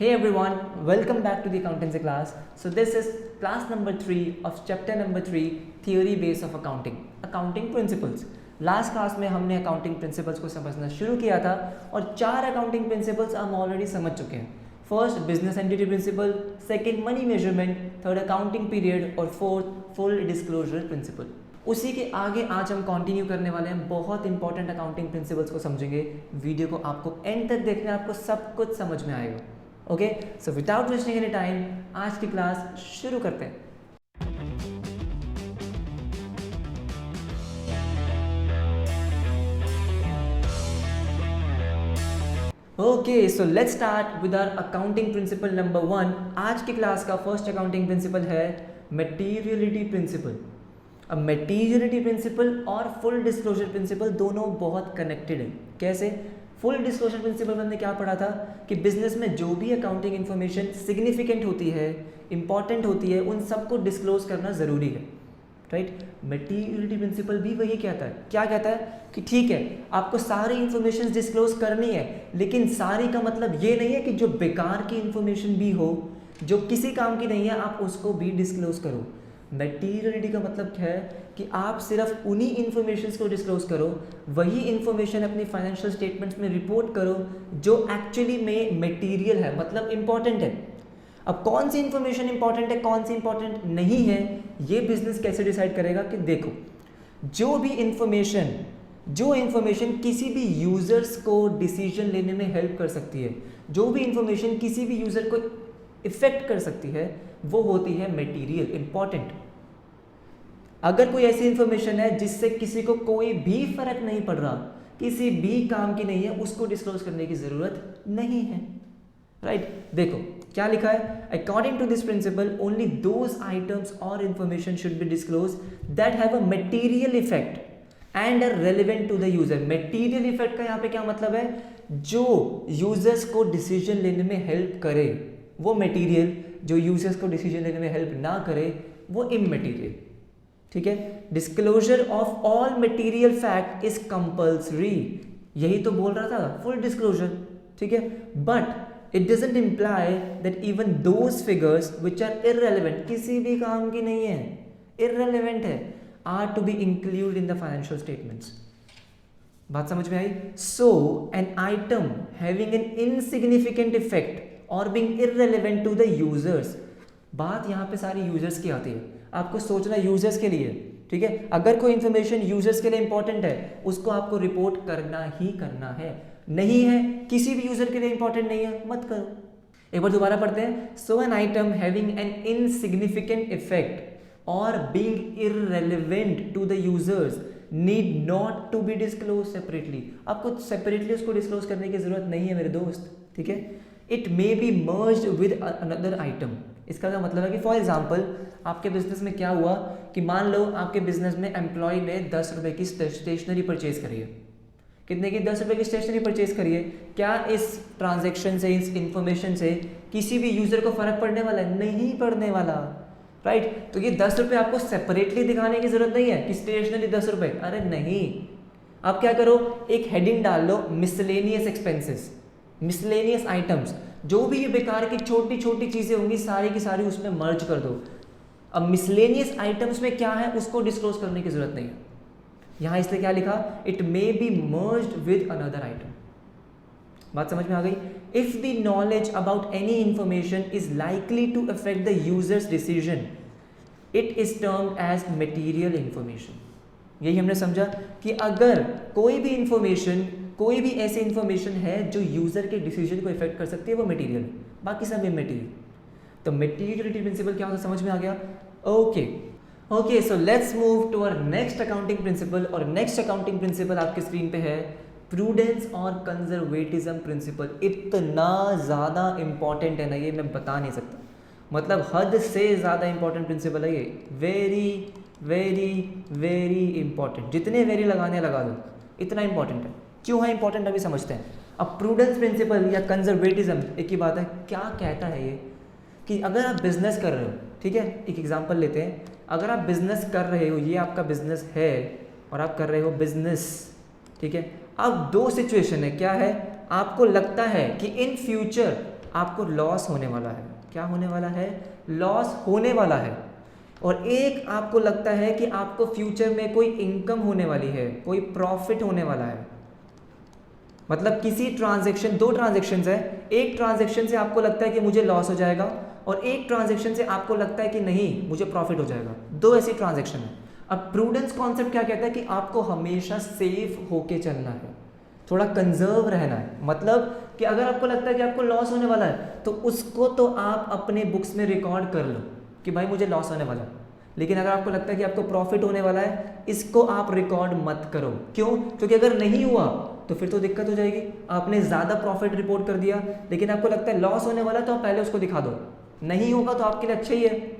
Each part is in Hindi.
Hey everyone, welcome back to the accountancy class. So this is class number 3 of chapter number 3 theory base of accounting principles. Last class में हमने अकाउंटिंग प्रिंसिपल्स को समझना शुरू किया था और 4 अकाउंटिंग प्रिंसिपल्स हम ऑलरेडी समझ चुके हैं. First business entity principle, second money measurement, third accounting period और फोर्थ फुल डिस्क्लोजर प्रिंसिपल. उसी के आगे आज हम कंटिन्यू करने वाले हैं. बहुत इंपॉर्टेंट अकाउंटिंग प्रिंसिपल्स को समझेंगे. वीडियो को आपको एंड तक देखना, आपको सब कुछ समझ में आएगा. Okay, so without wasting any time आज की क्लास शुरू करते हैं. Okay, so let's start with our accounting principle number 1. आज की क्लास का फर्स्ट अकाउंटिंग प्रिंसिपल है मटेरियलिटी प्रिंसिपल. अब मटेरियलिटी प्रिंसिपल और फुल डिस्क्लोजर प्रिंसिपल दोनों बहुत कनेक्टेड है. कैसे? फुल डिस्क्लोजर प्रिंसिपल में हमने क्या पढ़ा था कि बिजनेस में जो भी अकाउंटिंग इन्फॉर्मेशन सिग्निफिकेंट होती है, इंपॉर्टेंट होती है, उन सबको डिस्क्लोज करना ज़रूरी है. राइट? मटेरियलिटी प्रिंसिपल भी वही कहता है. क्या कहता है कि ठीक है, आपको सारी इन्फॉर्मेशन डिस्क्लोज करनी है, लेकिन सारी का मतलब ये नहीं है कि जो बेकार की इन्फॉर्मेशन भी हो, जो किसी काम की नहीं है, आप उसको भी डिस्क्लोज करो. मटेरियलिटी का मतलब क्या है कि आप सिर्फ उन्हीं इन्फॉर्मेशंस को डिस्क्लोज करो, वही इन्फॉर्मेशन अपनी फाइनेंशियल स्टेटमेंट्स में रिपोर्ट करो जो एक्चुअली में मटेरियल है, मतलब इंपॉर्टेंट है. अब कौन सी इन्फॉर्मेशन इंपॉर्टेंट है, कौन सी इंपॉर्टेंट नहीं है, ये बिजनेस कैसे डिसाइड करेगा कि देखो, जो इन्फॉर्मेशन किसी भी यूजर्स को डिसीजन लेने में हेल्प कर सकती है, जो भी इन्फॉर्मेशन किसी भी यूजर को इफेक्ट कर सकती है, वो होती है मटेरियल, इंपॉर्टेंट. अगर कोई ऐसी इंफॉर्मेशन है जिससे किसी को कोई भी फर्क नहीं पड़ रहा, किसी भी काम की नहीं है, उसको डिस्क्लोज करने की जरूरत नहीं है. राइट? देखो क्या लिखा है. According to this principle only those items और information should be disclose that have a material effect and are relevant to the user. Material effect का यहाँ पे क्या मतलब है? जो यूजर्स को डिसीजन लेने में हेल्प करे वो मटेरियल, जो यूजर्स को डिसीजन लेने में हेल्प ना करे वो इमटेरियल. ठीक है? Disclosure of all material fact is compulsory. यही तो बोल रहा था फुल डिस्क्लोजर. ठीक है? But it doesn't imply that even those figures which are irrelevant, किसी भी काम की नहीं है, इररेलेवेंट है, are to be include in the financial statements. बात समझ में आई? So an item having an insignificant effect और being irrelevant to the users. बात यहाँ पे सारी यूजर्स की आती है. आपको सोचना यूजर्स के लिए. ठीक है? अगर कोई इंफॉर्मेशन यूजर्स के लिए इंपॉर्टेंट है, उसको आपको रिपोर्ट करना ही करना है. नहीं है, किसी भी यूजर के लिए इंपॉर्टेंट नहीं है, मत करो. एक बार दोबारा पढ़ते हैं. So an item having an insignificant effect और being irrelevant to the users need not to be disclose separately. आपको सेपरेटली उसको डिस्क्लोज करने की जरूरत नहीं है मेरे दोस्त. ठीक है? It may be merged with another item. इसका क्या मतलब है कि फॉर एग्जाम्पल आपके बिजनेस में क्या हुआ कि मान लो आपके बिजनेस में एम्प्लॉय ने 10 रुपये की स्टेशनरी परचेज करी है. कितने की? 10 रुपये की स्टेशनरी परचेज करी है. क्या इस ट्रांजैक्शन से, इस इंफॉर्मेशन से किसी भी यूजर को फर्क पड़ने वाला है? नहीं पड़ने वाला. राइट? तो ये 10 रुपये आपको सेपरेटली दिखाने की जरूरत नहीं है कि स्टेशनरी 10 रुपये. अरे नहीं, आप क्या करो, एक हेडिंग डाल लो, मिसलेनियस एक्सपेंसेस, मिसलेनियस आइटम्स. जो भी ये बेकार की छोटी छोटी चीजें होंगी सारी की सारी उसमें मर्ज कर दो. अब मिसलेनियस आइटम्स में क्या है उसको डिस्क्लोज करने की जरूरत नहीं है. यहां इसलिए क्या लिखा? It may be merged with another item. बात समझ में आ गई? If the knowledge about any information is likely to affect the users decision, it is termed as material information. यही हमने समझा कि अगर कोई भी इंफॉर्मेशन, कोई भी ऐसी इंफॉर्मेशन है जो यूजर के डिसीजन को इफेक्ट कर सकती है, वो मटेरियल है, बाकी सब इमटेरियल. तो मटेरियलिटी प्रिंसिपल क्या होता है समझ में आ गया? Okay, so let's move to our next accounting principle. और नेक्स्ट अकाउंटिंग प्रिंसिपल आपके स्क्रीन पे है प्रूडेंस और कंजर्वेटिज्म प्रिंसिपल. इतना ज़्यादा इंपॉर्टेंट है ना ये, मैं बता नहीं सकता. मतलब हद से ज़्यादा इंपॉर्टेंट प्रिंसिपल है ये. Very very very important. जितने वेरी लगाने लगा दो, इतना इंपॉर्टेंट है. क्यों है इंपॉर्टेंट अभी समझते हैं. अब प्रूडेंस प्रिंसिपल या कंजर्वेटिज्म एक ही बात है. क्या कहता है ये कि अगर आप बिजनेस कर रहे हो, ठीक है, एक एग्जांपल लेते हैं. अगर आप बिजनेस कर रहे हो, ये आपका बिजनेस है और आप कर रहे हो बिजनेस, ठीक है. अब दो सिचुएशन है. क्या है? आपको लगता है कि इन फ्यूचर आपको लॉस होने वाला है। क्या होने वाला है? लॉस होने वाला है। और एक आपको लगता है कि आपको फ्यूचर में कोई इनकम होने वाली है, कोई प्रॉफिट होने वाला है। मतलब किसी ट्रांजैक्शन, दो ट्रांजैक्शंस है, एक ट्रांजैक्शन से आपको लगता है कि मुझे लॉस हो जाएगा और एक ट्रांजैक्शन से आपको लगता है कि नहीं मुझे प्रॉफिट हो जाएगा। दो ऐसी ट्रांजैक्शन है। अब प्रूडेंस कॉन्सेप्ट क्या कहता है कि आपको हमेशा सेफ होके चलना है, थोड़ा कंजर्व रहना है। मतलब कि अगर आपको लगता है कि आपको लॉस होने वाला है तो उसको तो आप अपने बुक्स में रिकॉर्ड कर लो कि भाई मुझे लॉस होने वाला है। लेकिन अगर आपको लगता है कि आपको प्रॉफिट होने वाला है, इसको आप रिकॉर्ड मत करो। क्यों? क्योंकि अगर नहीं हुआ तो फिर तो दिक्कत हो जाएगी। आपने ज़्यादा प्रॉफिट रिपोर्ट कर दिया लेकिन आपको लगता है लॉस होने वाला है तो आप पहले उसको दिखा दो। नहीं होगा तो आपके लिए अच्छा ही है,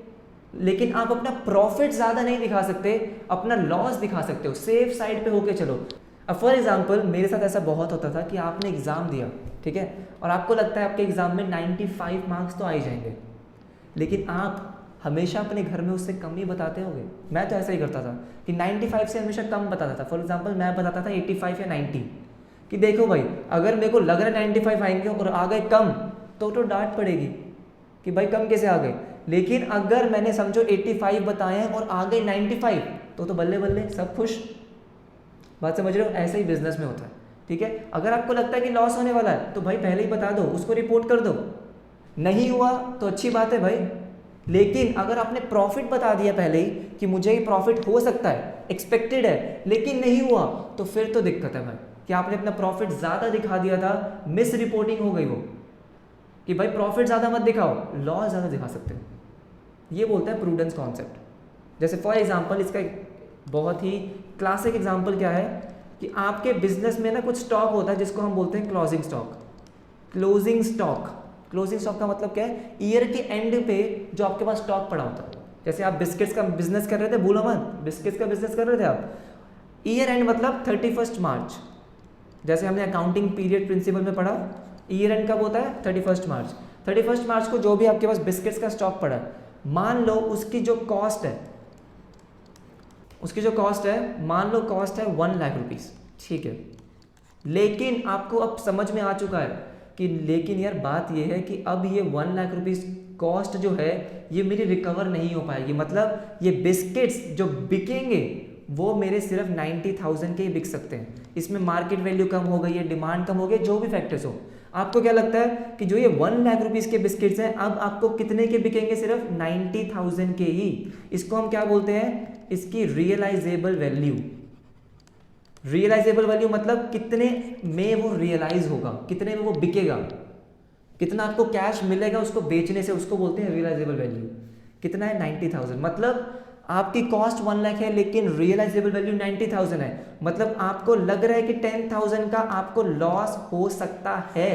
लेकिन आप अपना प्रॉफिट ज़्यादा नहीं दिखा सकते, अपना लॉस दिखा सकते हो। सेफ साइड पे होके चलो। अब फॉर एग्जाम्पल मेरे साथ ऐसा बहुत होता था कि आपने एग्ज़ाम दिया, ठीक है, और आपको लगता है आपके एग्ज़ाम में 95 मार्क्स तो आ ही जाएंगे, लेकिन आप हमेशा अपने घर में उससे कम ही बताते होगे। मैं तो ऐसा ही करता था कि 95 से हमेशा कम बताता था। फॉर एग्जांपल मैं बताता था 85 या 90 कि देखो भाई अगर मेरे को लग रहा है 95 आएंगे और आ गए कम तो डांट पड़ेगी कि भाई कम कैसे आ गए। लेकिन अगर मैंने समझो 85 बताए हैं और आ गए 95 तो बल्ले बल्ले सब खुश। बात समझ रहे हो? ऐसे ही बिजनेस में होता है, ठीक है। अगर आपको लगता है कि लॉस होने वाला है तो भाई पहले ही बता दो, उसको रिपोर्ट कर दो। नहीं हुआ तो अच्छी बात है भाई, लेकिन अगर आपने प्रॉफिट बता दिया पहले ही कि मुझे ये प्रॉफिट हो सकता है, एक्सपेक्टेड है, लेकिन नहीं हुआ तो फिर तो दिक्कत है भाई कि आपने अपना प्रॉफिट ज़्यादा दिखा दिया था, मिस रिपोर्टिंग हो गई वो कि भाई प्रॉफिट ज़्यादा मत दिखाओ, लॉस ज़्यादा दिखा सकते हो। ये बोलता है प्रूडेंस कॉन्सेप्ट। जैसे फॉर एग्जांपल इसका एक बहुत ही क्लासिक एग्जांपल क्या है कि आपके बिजनेस में ना कुछ स्टॉक होता है जिसको हम बोलते हैं closing stock. Closing stock, closing stock का मतलब क्या है? ईयर के एंड पे जो आपके पास स्टॉक पड़ा होता है। जैसे आप बिस्किट्स का बिजनेस कर रहे थे, भूलो मत, बिस्किट्स का बिजनेस कर रहे थे आप, ईयर एंड मतलब 31 मार्च। जैसे हमने अकाउंटिंग पीरियड प्रिंसिपल में पढ़ा, ईयर एंड कब होता है? 31 मार्च। 31 मार्च को जो भी आपके पास बिस्किट्स का स्टॉक पड़ा है, मान लो उसकी जो कॉस्ट है, मान लो कॉस्ट है 1 लाख रुपीज़, ठीक है। लेकिन आपको अब समझ में आ चुका है कि लेकिन यार बात ये है कि अब ये 1 लाख रुपीज़ कॉस्ट जो है ये मेरी रिकवर नहीं हो पाएगी। मतलब ये बिस्किट्स जो बिकेंगे वो मेरे सिर्फ 90,000 के ही बिक सकते हैं। इसमें मार्केट वैल्यू कम हो गई है, डिमांड कम हो गई, जो भी फैक्टर्स हो। आपको क्या लगता है कि जो ये 1 लाख रुपीज़ के बिस्किट्स हैं अब आपको कितने के बिकेंगे? सिर्फ 90,000 के ही। इसको हम क्या बोलते हैं? इसकी रियलाइजेबल वैल्यू। रियलाइजेबल वैल्यू मतलब कितने में वो रियलाइज होगा, कितने में वो बिकेगा, कितना आपको कैश मिलेगा उसको बेचने से, उसको बोलते हैं रियलाइजेबल वैल्यू। कितना है? 90,000। मतलब आपकी कॉस्ट 1 लाख है लेकिन रियलाइजेबल वैल्यू 90,000 है। मतलब आपको लग रहा है कि 10,000 का आपको लॉस हो सकता है,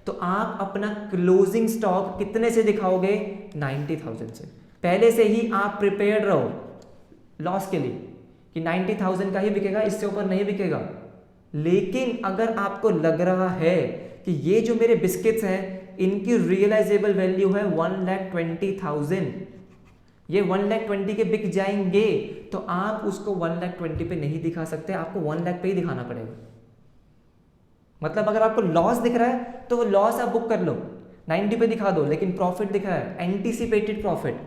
तो आप अपना क्लोजिंग स्टॉक कितने से दिखाओगे? 90,000 से। पहले से ही आप प्रिपेयर्ड रहो लॉस के लिए कि 90,000 का ही बिकेगा, इससे ऊपर नहीं बिकेगा। लेकिन अगर आपको लग रहा है कि ये जो मेरे बिस्किट्स हैं इनकी रियलाइजेबल वैल्यू है 1,20,000, ये 1,20,000 के बिक जाएंगे, तो आप उसको 1,20,000 पे नहीं दिखा सकते, आपको 1 लाख पे ही दिखाना पड़ेगा। मतलब अगर आपको लॉस दिख रहा है तो वो लॉस आप बुक कर लो, 90 पे दिखा दो, लेकिन प्रॉफिट दिखा है, एंटीसिपेटेड प्रॉफिट,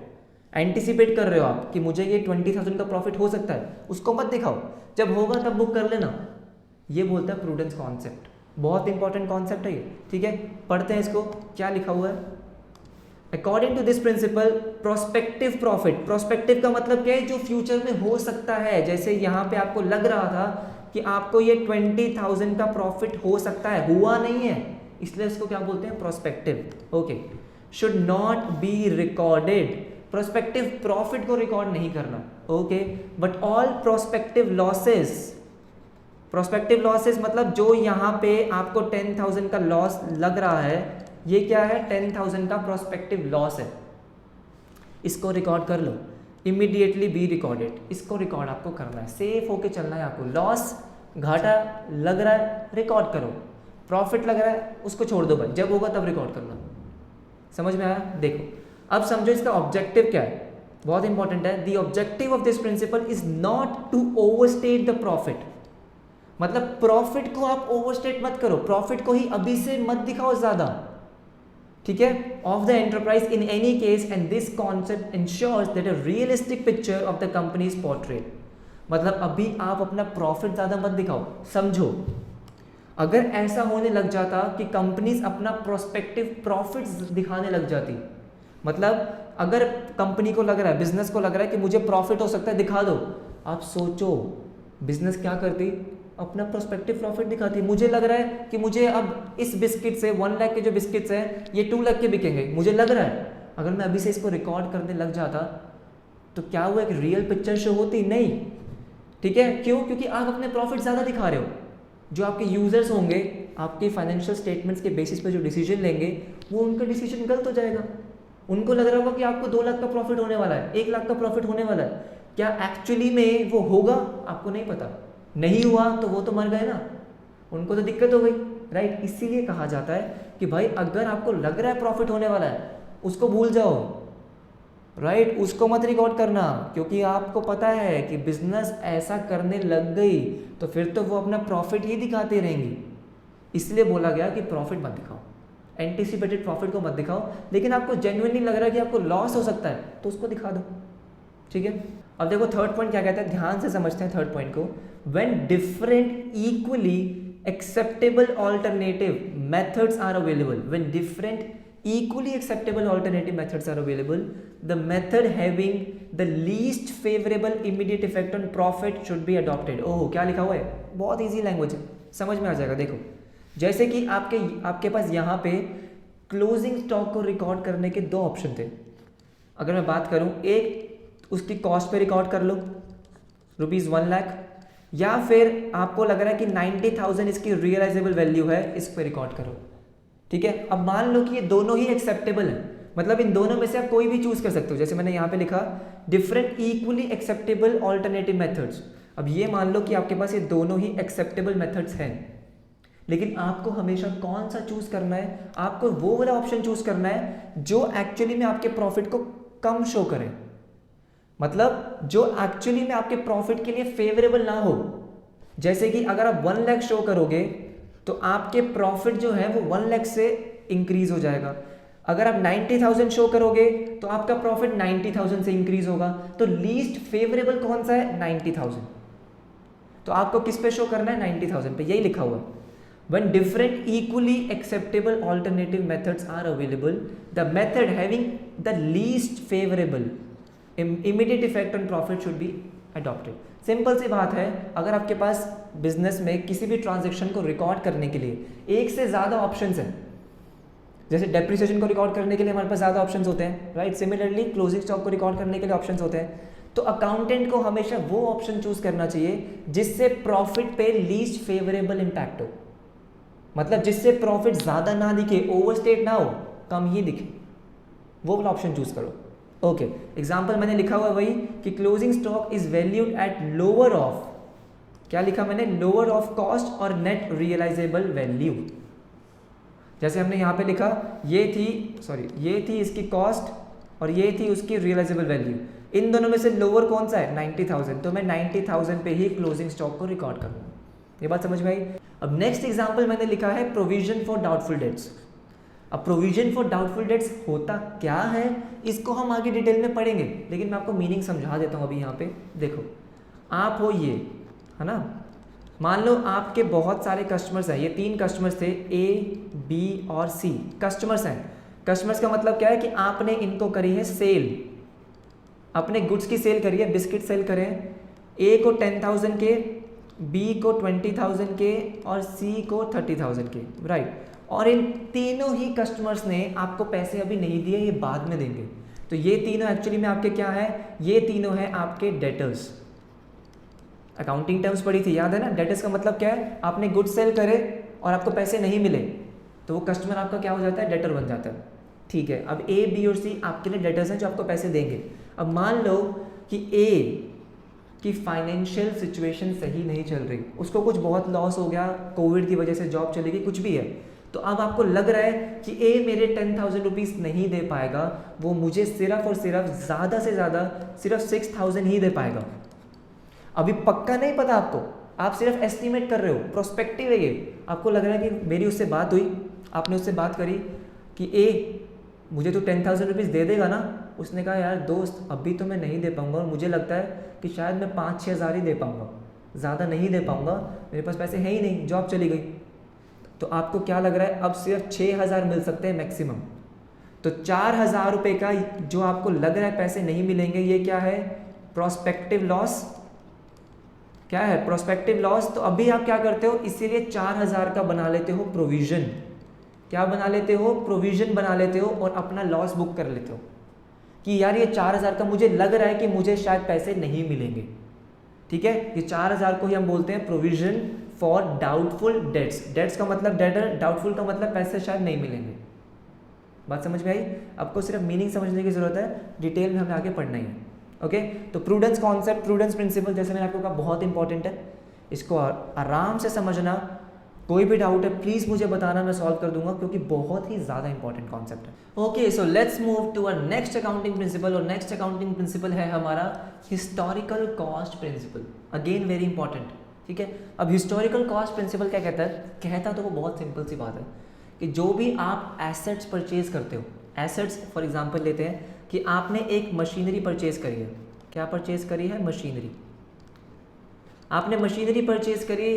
एंटीसिपेट कर रहे हो आप कि मुझे ये 20,000 का प्रॉफिट हो सकता है, उसको मत दिखाओ, जब होगा तब बुक कर लेना। ये बोलता है प्रूडेंस कॉन्सेप्ट। बहुत इंपॉर्टेंट कॉन्सेप्ट है ये, ठीक है। पढ़ते हैं इसको, क्या लिखा हुआ है। According to this principle prospective profit, prospective का मतलब क्या है? जो फ्यूचर में हो सकता है। जैसे यहाँ पे आपको लग रहा था कि आपको ये 20,000 का प्रॉफिट हो सकता है, हुआ नहीं है, इसलिए इसको क्या बोलते हैं? Prospective. Okay, should not be recorded. Prospective profit को रिकॉर्ड नहीं करना, okay, but all prospective losses, prospective losses मतलब जो यहाँ पे आपको 10,000 का लॉस लग रहा है, ये क्या है? 10,000 का प्रोस्पेक्टिव लॉस है, इसको रिकॉर्ड कर लो। इमीडिएटली बी रिकॉर्डेड, इसको रिकॉर्ड आपको करना है, सेफ होके चलना है आपको। लॉस घाटा लग रहा है रिकॉर्ड करो, प्रॉफिट लग रहा है उसको छोड़ दो भाई, जब होगा तब रिकॉर्ड करना। समझ में आया? देखो अब समझो इसका ऑब्जेक्टिव क्या है, बहुत इंपॉर्टेंट है। The objective of this principle is not to overstate the profit. मतलब प्रॉफिट को आप ओवरस्टेट मत करो, प्रॉफिट को ही अभी से मत दिखाओ ज्यादा, ठीक है, of the enterprise in any case, and this concept ensures that a realistic picture of the company is portrayed. मतलब अभी आप अपना प्रॉफिट ज़्यादा मत दिखाओ, समझो अगर ऐसा होने लग जाता कि कंपनीज अपना प्रोस्पेक्टिव प्रॉफिट्स दिखाने लग जाती, मतलब अगर कंपनी को लग रहा है, बिजनेस को लग रहा है कि मुझे प्रॉफिट हो सकता है, दिखा दो, आप सोचो बिजनेस क्या करती, अपना प्रोस्पेक्टिव प्रॉफिट दिखाती। मुझे लग रहा है कि मुझे अब इस बिस्किट से 1 लाख के जो बिस्किट्स हैं ये 2 लाख के बिकेंगे, मुझे लग रहा है। अगर मैं अभी से इसको रिकॉर्ड करने लग जाता तो क्या हुआ, एक रियल पिक्चर शो होती? नहीं। ठीक है, क्यों? क्योंकि आप अपने प्रॉफिट ज़्यादा दिखा रहे हो। जो आपके यूजर्स होंगे आपके फाइनेंशियल स्टेटमेंट्स के बेसिस पे जो डिसीजन लेंगे वो उनका डिसीजन गलत हो जाएगा। उनको लग रहा होगा कि आपको 2 लाख का प्रॉफिट होने वाला है, 1 लाख का प्रॉफिट होने वाला है। क्या एक्चुअली में वो होगा आपको नहीं पता, नहीं हुआ तो वो तो मर गए ना, उनको तो दिक्कत हो गई, राइट। इसीलिए कहा जाता है कि भाई अगर आपको लग रहा है प्रॉफिट होने वाला है उसको भूल जाओ, राइट, उसको मत रिकॉर्ड करना, क्योंकि आपको पता है कि बिजनेस ऐसा करने लग गई तो फिर तो वो अपना प्रॉफिट ही दिखाती रहेंगी। इसलिए बोला गया कि प्रॉफिट मत दिखाओ, एंटीसिपेटेड प्रॉफिट को मत दिखाओ। लेकिन आपको जेन्युइनली लग रहा है कि आपको लॉस हो सकता है तो उसको दिखा दो, ठीक है। अब देखो थर्ड पॉइंट क्या कहता है, ध्यान से समझते हैं थर्ड पॉइंट को। When different equally acceptable alternative methods are available, when different equally acceptable alternative methods are available, the method having the least favorable immediate effect on profit should be adopted। ओह क्या लिखा हुआ है, बहुत इजी लैंग्वेज है, समझ में आ जाएगा। देखो जैसे कि आपके पास यहाँ पे क्लोजिंग स्टॉक को रिकॉर्ड करने के 2 ऑप्शन थे। अगर मैं बात करूँ, एक उसकी कॉस्ट पे रिकॉर्ड कर लो ₹1 लाख, या फिर आपको लग रहा है कि 90,000 इसकी रियलाइजेबल वैल्यू है, इस पे रिकॉर्ड करो, ठीक है। अब मान लो कि ये दोनों ही एक्सेप्टेबल है, मतलब इन दोनों में से आप कोई भी चूज कर सकते हो। जैसे मैंने यहाँ पे लिखा different equally acceptable alternative methods. अब ये मान लो कि आपके पास ये दोनों ही एक्सेप्टेबल मेथड्स हैं, लेकिन आपको हमेशा कौन सा चूज करना है, आपको वो वाला ऑप्शन चूज करना है जो एक्चुअली में आपके प्रॉफिट को कम शो करे, मतलब जो एक्चुअली में आपके प्रॉफिट के लिए फेवरेबल ना हो। जैसे कि अगर आप 1 लाख शो करोगे तो आपके प्रॉफिट जो है वो 1 लाख से इंक्रीज हो जाएगा। अगर आप 90,000 शो करोगे तो आपका प्रॉफिट 90,000 से इंक्रीज होगा। तो लीस्ट फेवरेबल कौन सा है, 90,000। तो आपको किस पे शो करना है, 90,000 पे, यही लिखा हुआ है। When different equally acceptable alternative methods are available, the method having the least favorable immediate effect on profit should be adopted। Simple सी बात है, अगर आपके पास बिजनेस में किसी भी ट्रांजैक्शन को रिकॉर्ड करने के लिए एक से ज़्यादा ऑप्शंस हैं, जैसे डेप्रिसिएशन को रिकॉर्ड करने के लिए हमारे पास ज़्यादा ऑप्शंस होते हैं, राइट। सिमिलरली क्लोजिंग स्टॉक को रिकॉर्ड करने के लिए ऑप्शंस होते हैं। तो अकाउंटेंट को हमेशा वो ऑप्शन चूज करना चाहिए जिससे प्रॉफिट पे लीस्ट फेवरेबल इम्पैक्ट हो, मतलब जिससे प्रॉफिट ज़्यादा ना दिखे, ओवरस्टेट ना हो, कम ही दिखे, वो वाला ऑप्शन चूज करो। ओके, एग्जाम्पल मैंने लिखा हुआ वही कि closing stock is valued at lower of, क्या लिखा मैंने, लोअर ऑफ कॉस्ट और नेट रियलाइजेबल वैल्यू। जैसे हमने यहाँ पे लिखा ये थी इसकी कॉस्ट और ये थी उसकी रियलाइजेबल वैल्यू, इन दोनों में से लोअर कौन सा है, 90,000, तो मैं 90,000 पे ही क्लोजिंग स्टॉक को रिकॉर्ड करूँगा। ये बात समझ में आई। अब नेक्स्ट एग्जाम्पल मैंने लिखा है प्रोविजन फॉर डाउटफुल डेट्स। अब प्रोविजन फॉर डाउटफुल डेट्स होता क्या है इसको हम आगे डिटेल में पढ़ेंगे, लेकिन मैं आपको मीनिंग समझा देता हूँ अभी यहाँ पे। देखो आप हो ये, है ना, मान लो आपके बहुत सारे कस्टमर्स हैं, ये 3 कस्टमर्स थे, A, B और C कस्टमर्स हैं। कस्टमर्स का मतलब क्या है कि आपने इनको करी है सेल, अपने गुड्स की सेल करी है, बिस्किट सेल करें, A को 10,000 के, B को 20,000 के और C को 30,000 के, राइट। और इन तीनों ही कस्टमर्स ने आपको पैसे अभी नहीं दिए, ये बाद में देंगे। तो ये तीनों एक्चुअली में आपके क्या है, ये तीनों हैं आपके डेटर्स। अकाउंटिंग टर्म्स पढ़ी थी, याद है ना। डेटर्स का मतलब क्या है, आपने गुड सेल करे और आपको पैसे नहीं मिले तो वो कस्टमर आपका क्या हो जाता है, डेटर बन जाता है, ठीक है। अब A, B और C आपके लिए डेटर्स हैं जो आपको पैसे देंगे। अब मान लो कि A की फाइनेंशियल सिचुएशन सही नहीं चल रही, उसको कुछ बहुत लॉस हो गया, कोविड की वजह से जॉब चली गई, कुछ भी है, तो अब आपको लग रहा है कि A मेरे 10,000 रुपीज़ नहीं दे पाएगा, वो मुझे सिर्फ और सिर्फ ज़्यादा से ज़्यादा सिर्फ 6,000 ही दे पाएगा। अभी पक्का नहीं पता आपको, आप सिर्फ एस्टिमेट कर रहे हो, प्रोस्पेक्टिव है ये। आपको लग रहा है कि मेरी उससे बात हुई, आपने उससे बात करी, कि ए मुझे तो 10,000 रुपीज़ दे देगा ना। उसने कहा यार दोस्त अभी तो मैं नहीं दे पाऊँगा और मुझे लगता है कि शायद मैं 5-6 हज़ार ही दे पाऊँगा, ज़्यादा नहीं दे पाऊँगा, मेरे पास पैसे हैं ही नहीं, जॉब चली गई। तो आपको क्या लग रहा है, अब सिर्फ 6,000 मिल सकते हैं मैक्सिमम। तो 4,000 रुपये का जो आपको लग रहा है पैसे नहीं मिलेंगे, ये क्या है, प्रोस्पेक्टिव लॉस। क्या है, प्रोस्पेक्टिव लॉस। तो अभी आप क्या करते हो, इसीलिए 4,000 का बना लेते हो प्रोविज़न। क्या बना लेते हो, प्रोविज़न बना लेते हो और अपना लॉस बुक कर लेते हो कि यार ये 4,000 का मुझे लग रहा है कि मुझे शायद पैसे नहीं मिलेंगे। ठीक है, ये 4,000 को ही हम बोलते हैं provision for doubtful debts. Debts का मतलब डेटर, डाउटफुल का मतलब पैसे शायद नहीं मिलेंगे। बात समझ में आई? आपको सिर्फ मीनिंग समझने की ज़रूरत है, डिटेल में हमें आगे पढ़ना ही है। ओके, तो प्रूडेंस कॉन्सेप्ट, प्रूडेंस प्रिंसिपल, जैसे मैंने आपको कहा बहुत इंपॉर्टेंट है, इसको आराम से समझना। कोई भी डाउट है प्लीज़ मुझे बताना, मैं सॉल्व कर दूंगा, क्योंकि बहुत ही ज़्यादा इंपॉर्टेंट कॉन्सेप्ट है। Okay, so let's move to our next accounting principle. और नेक्स्ट अकाउंटिंग प्रिंसिपल है हमारा historical cost principle. Again very important. ठीक है, अब हिस्टोरिकल कॉस्ट प्रिंसिपल क्या कहता है, कहता तो वो बहुत सिंपल सी बात है कि जो भी आप एसेट्स परचेज करते हो, एसेट्स फॉर एग्जांपल लेते हैं कि आपने एक मशीनरी परचेज करी है। क्या परचेज करी है, मशीनरी। आपने मशीनरी परचेज करी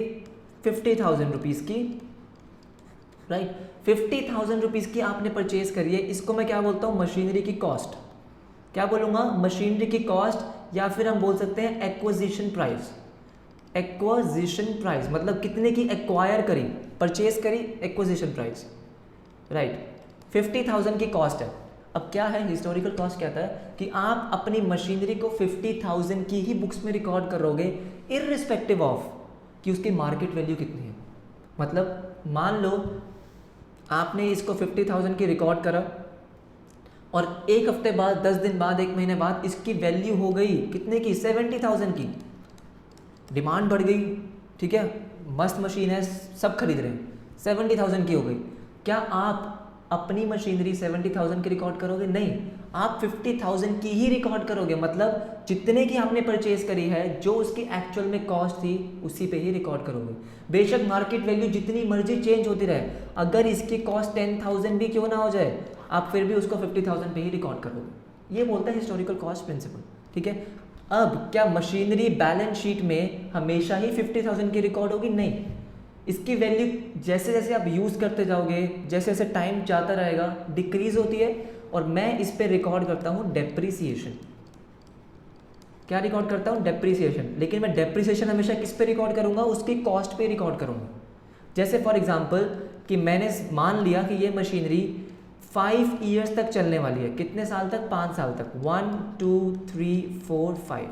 50,000 रुपीज़ की, राइट। 50,000 रुपीज़ की आपने परचेज करी है, इसको मैं क्या बोलता हूँ, मशीनरी की कॉस्ट। क्या बोलूँगा, मशीनरी की कॉस्ट, या फिर हम बोल सकते हैं एक्विजिशन प्राइस। एक्विजिशन प्राइस मतलब कितने की एक्वायर करी, परचेज करी, एक्विजिशन प्राइस, राइट। 50,000 की कॉस्ट है। अब क्या है, हिस्टोरिकल कॉस्ट कहता है कि आप अपनी मशीनरी को 50,000 की ही बुक्स में रिकॉर्ड करोगे, इररिस्पेक्टिव ऑफ कि उसकी मार्केट वैल्यू कितनी है। मतलब मान लो आपने इसको 50,000 की रिकॉर्ड करा और एक हफ्ते बाद, 10 दिन बाद, 1 महीने बाद इसकी वैल्यू हो गई कितने की, 70,000 की। डिमांड बढ़ गई, ठीक है, मस्त मशीन है, सब खरीद रहे हैं, 70,000 की हो गई। क्या आप अपनी मशीनरी 70,000 की रिकॉर्ड करोगे? नहीं, आप 50,000 की ही रिकॉर्ड करोगे। मतलब जितने की आपने परचेज करी है, जो उसकी एक्चुअल में कॉस्ट थी, उसी पे ही रिकॉर्ड करोगे। बेशक मार्केट वैल्यू जितनी मर्जी चेंज होती रहे, अगर इसकी कॉस्ट 10,000 भी क्यों ना हो जाए, आप फिर भी उसको 50,000 पे ही रिकॉर्ड करोगे। ये बोलता है हिस्टोरिकल कॉस्ट प्रिंसिपल। ठीक है, अब क्या मशीनरी बैलेंस शीट में हमेशा ही 50,000 की रिकॉर्ड होगी? नहीं, इसकी वैल्यू जैसे जैसे आप यूज़ करते जाओगे, जैसे जैसे टाइम जाता रहेगा, डिक्रीज होती है। और मैं इस पे रिकॉर्ड करता हूँ डेप्रीसिएशन। क्या रिकॉर्ड करता हूँ? डेप्रीसिएशन। लेकिन मैं डेप्रीसिएशन हमेशा किस पे रिकॉर्ड करूँगा? उसकी कॉस्ट पे रिकॉर्ड करूँगा। जैसे फॉर एग्जांपल कि मैंने मान लिया कि ये मशीनरी 5 ईयर्स तक चलने वाली है। कितने साल तक? 5 साल तक। 1 2 3 4 5।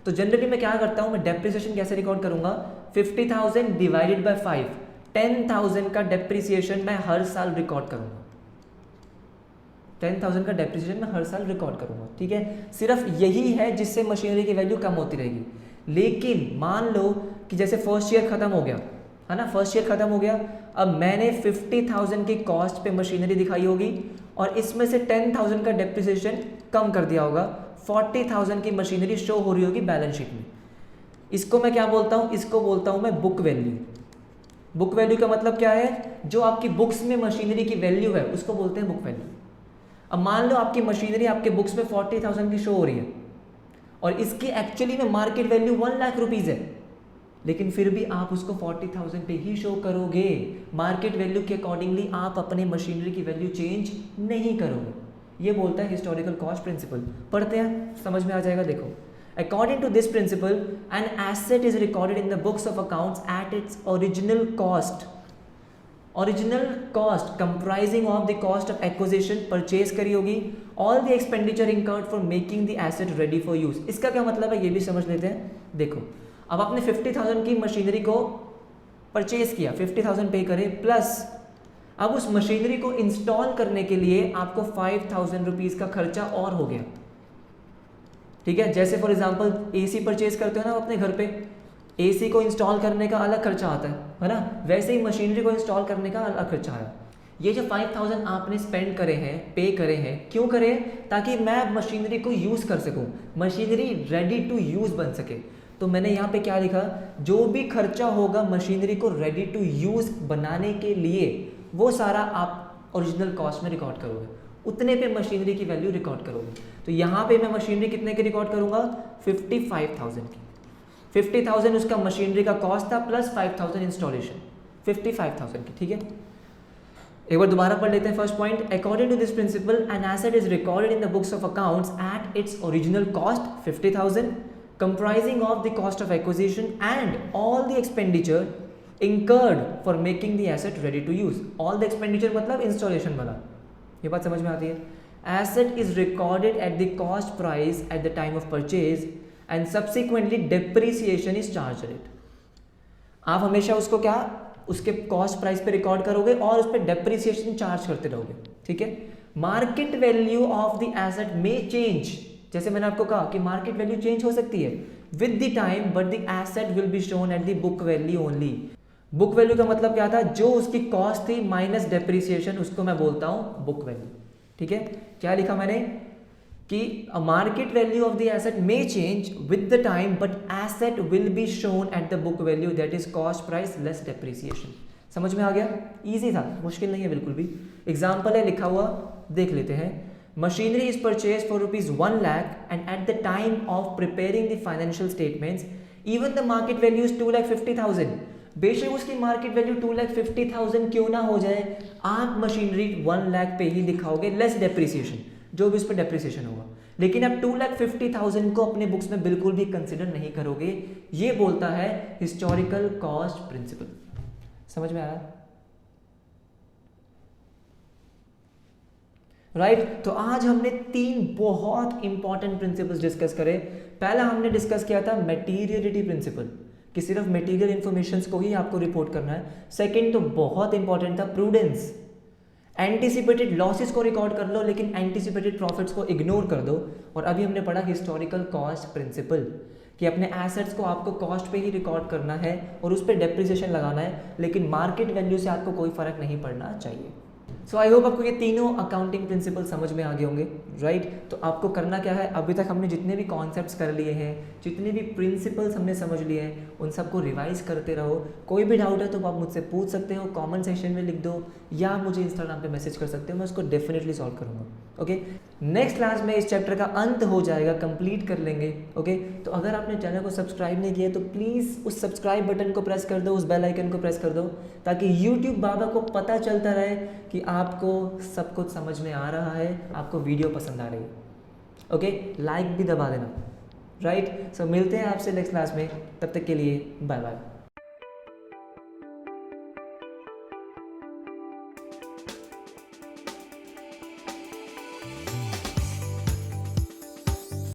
तो जनरली मैं क्या करता हूँ, मैं डेप्रीसिएशन कैसे रिकॉर्ड करूँगा? 50,000 डिवाइडेड बाय 5, 10,000 का डेप्रीसिएशन मैं हर साल रिकॉर्ड करूँगा। 10,000 का डेप्रीसिएशन मैं हर साल रिकॉर्ड करूँगा। ठीक है, सिर्फ यही है जिससे मशीनरी की वैल्यू कम होती रहेगी। लेकिन मान लो कि जैसे फर्स्ट ईयर खत्म हो गया है ना, फर्स्ट ईयर खत्म हो गया, अब मैंने 50,000 की कॉस्ट पे मशीनरी दिखाई होगी और इसमें से 10,000 का डेप्रीसिएशन कम कर दिया होगा, 40,000 की मशीनरी शो हो रही होगी बैलेंस शीट में। इसको मैं क्या बोलता हूँ? इसको बोलता हूँ मैं बुक वैल्यू। बुक वैल्यू का मतलब क्या है? जो आपकी बुक्स में मशीनरी की वैल्यू है उसको बोलते हैं बुक वैल्यू। अब मान लो आपकी मशीनरी आपके बुक्स में 40,000 की शो हो रही है और इसकी एक्चुअली में मार्केट वैल्यू 1 लाख रुपीज़ है, लेकिन फिर भी आप उसको 40,000 पे ही शो करोगे। मार्केट वैल्यू के अकॉर्डिंगली आप अपने मशीनरी की वैल्यू चेंज नहीं करोगे। ये बोलता है हिस्टोरिकल कॉस्ट प्रिंसिपल। पढ़ते हैं, समझ में आ जाएगा। देखो, according to this principle an asset is recorded in the books of accounts at its original cost. Original cost comprising of the cost of acquisition, purchase करी होगी, all the expenditure incurred for making the asset ready for use. इसका क्या मतलब है ये भी समझ लेते हैं। देखो, अब आपने 50,000 की मशीनरी को परचेज किया, 50,000 पे करे, प्लस अब उस मशीनरी को इंस्टॉल करने के लिए आपको 5,000 रुपीज़ का खर्चा और हो गया। ठीक है, जैसे फॉर एग्जांपल एसी परचेज करते हो ना अपने घर पे, एसी को इंस्टॉल करने का अलग खर्चा आता है ना, वैसे ही मशीनरी को इंस्टॉल करने का अलग खर्चा आया। ये जो 5,000 आपने स्पेंड करे हैं, पे करे हैं, क्यों करे? ताकि मैं मशीनरी को यूज़ कर सकूँ, मशीनरी रेडी टू यूज़ बन सके। तो मैंने यहाँ पे क्या लिखा? जो भी खर्चा होगा मशीनरी को रेडी टू यूज़ बनाने के लिए, वो सारा आप ओरिजिनल कॉस्ट में रिकॉर्ड करोगे, उतने पे मशीनरी की वैल्यू रिकॉर्ड करोगे। तो यहाँ पे मैं मशीनरी कितने की रिकॉर्ड करूँगा, 55,000 की। 50,000 उसका मशीनरी का कॉस्ट था प्लस 5,000 इंस्टॉलेशन, 55,000 की, ठीक है। एक बार दोबारा पढ़ लेते हैं first point. According to this principle an asset is recorded in the books of accounts at its original cost 50,000 comprising of the cost of acquisition and all the expenditure incurred for making the asset ready to use। all the expenditure मतलब installation वाला, ये बात समझ में आती है। asset is recorded at the cost price at the time of purchase and subsequently depreciation is charged on it। आप हमेशा उसको क्या, उसके कॉस्ट प्राइस पे रिकॉर्ड करोगे और उस पर डेप्रिसिएशन चार्ज करते रहोगे, ठीक है। Market value of the asset में चेंज, जैसे मैंने आपको कहा कि मार्केट वैल्यू चेंज हो सकती है with the time, but the asset will be shown at the book value only. Book value का मतलब क्या था, जो उसकी कॉस्ट थी माइनस डेप्रिसिएशन, उसको मैं बोलता हूं बुक वैल्यू, ठीक है। क्या लिखा मैंने कि market value of the asset may change with the time but asset will be shown at the book value, that is cost price less depreciation. समझ में आ गया, इजी था, मुश्किल नहीं है बिल्कुल भी। एग्जाम्पल है लिखा हुआ, देख लेते हैं। Machinery is purchased for rupees 1 lakh and at the time of preparing the financial statements, even the market value is 2,50,000। बेशक उसकी मार्केट वैल्यू 2,50,000 क्यों ना हो जाए, आप मशीनरी 1 लाख पे ही दिखाओगे लेस डेप्रिसिएशन, जो भी उस पर डेप्रिसिएशन होगा, लेकिन आप 2,50,000 को अपने बुक्स में बिल्कुल भी कंसिडर नहीं करोगे। ये बोलता है हिस्टोरिकल कॉस्ट प्रिंसिपल। समझ में आया, राइट। तो आज हमने 3 बहुत इंपॉर्टेंट प्रिंसिपल्स डिस्कस करे। पहला हमने डिस्कस किया था मटेरियलिटी प्रिंसिपल, कि सिर्फ मटेरियल इंफॉर्मेशंस को ही आपको रिपोर्ट करना है। सेकंड तो बहुत इंपॉर्टेंट था प्रूडेंस, एंटीसिपेटेड लॉसेस को रिकॉर्ड कर लो लेकिन एंटीसिपेटेड प्रॉफिट्स को इग्नोर कर दो। और अभी हमने पढ़ा हिस्टोरिकल कॉस्ट प्रिंसिपल, कि अपने एसेट्स को आपको कॉस्ट पे ही रिकॉर्ड करना है और उस पर डेप्रिसिएशन लगाना है, लेकिन मार्केट वैल्यू से आपको कोई फर्क नहीं पड़ना चाहिए। सो आई होप आपको ये तीनों अकाउंटिंग प्रिंसिपल समझ में आ गए होंगे, राइट। तो आपको करना क्या है, अभी तक हमने जितने भी कॉन्सेप्ट्स कर लिए हैं, जितने भी प्रिंसिपल्स हमने समझ लिए हैं, उन सबको रिवाइज करते रहो। कोई भी डाउट है तो आप मुझसे पूछ सकते हो, कमेंट सेक्शन में लिख दो या मुझे इंस्टाग्राम पे मैसेज कर सकते हो, मैं उसको डेफिनेटली सॉल्व करूँगा। ओके, नेक्स्ट क्लास में इस चैप्टर का अंत हो जाएगा, कंप्लीट कर लेंगे। ओके, तो अगर आपने चैनल को सब्सक्राइब नहीं किया तो प्लीज़ उस सब्सक्राइब बटन को प्रेस कर दो, उस बेल आइकन को प्रेस कर दो, ताकि यूट्यूब बाबा को पता चलता रहे कि आपको सब कुछ समझ में आ रहा है, आपको वीडियो पसंद आ रही है। ओके, लाइक भी दबा देना, राइट। सो मिलते हैं आपसे नेक्स्ट क्लास में, तब तक के लिए बाय बाय।